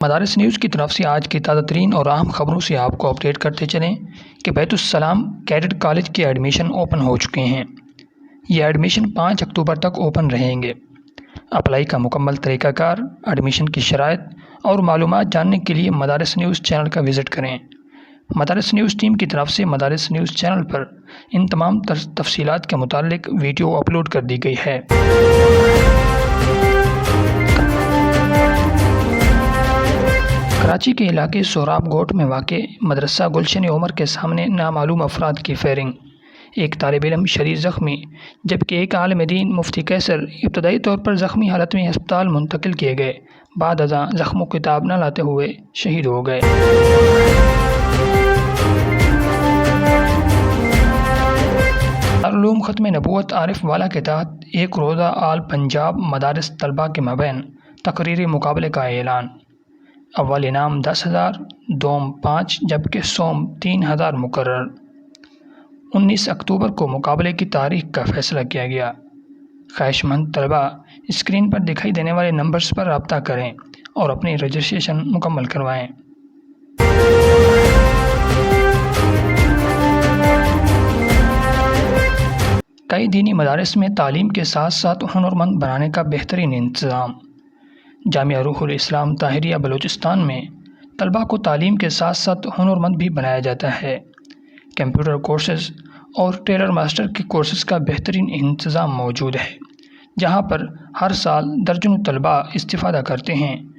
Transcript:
مدارس نیوز کی طرف سے آج کی تازہ ترین اور اہم خبروں سے آپ کو اپڈیٹ کرتے چلیں کہ بیت السلام کیڈٹ کالج کے ایڈمیشن اوپن ہو چکے ہیں۔ یہ ایڈمیشن 5 اکتوبر تک اوپن رہیں گے۔ اپلائی کا مکمل طریقہ کار، ایڈمیشن کی شرائط اور معلومات جاننے کے لیے مدارس نیوز چینل کا وزٹ کریں۔ مدارس نیوز ٹیم کی طرف سے مدارس نیوز چینل پر ان تمام تفصیلات کے متعلق ویڈیو اپلوڈ کر دی گئی ہے۔ کراچی کے علاقے سہراب گوٹ میں واقع مدرسہ گلشن عمر کے سامنے نامعلوم افراد کی فائرنگ، ایک طالب علم شدید زخمی جبکہ ایک عالم دین مفتی قیصر ابتدائی طور پر زخمی حالت میں ہسپتال منتقل کیے گئے، بعد ازاں زخموں کو تاب نہ لاتے ہوئے شہید ہو گئے۔ دارالعلوم ختم نبوت عارف والا کے تحت ایک روزہ آل پنجاب مدارس طلبہ کے مابین تقریری مقابلے کا اعلان۔ اول انعام 10,000، دوم 5 جبکہ سوم 3,000 مقرر۔ 19 اکتوبر کو مقابلے کی تاریخ کا فیصلہ کیا گیا۔ خواہش مند طلبہ اسکرین پر دکھائی دینے والے نمبرز پر رابطہ کریں اور اپنی رجسٹریشن مکمل کروائیں۔ کئی دینی مدارس میں تعلیم کے ساتھ ساتھ ہنرمند بنانے کا بہترین انتظام۔ جامعہ روح الاسلام طاہریہ بلوچستان میں طلباء کو تعلیم کے ساتھ ساتھ ہنرمند بھی بنایا جاتا ہے۔ کمپیوٹر کورسز اور ٹیلر ماسٹر کے کورسز کا بہترین انتظام موجود ہے، جہاں پر ہر سال درجنوں طلباء استفادہ کرتے ہیں۔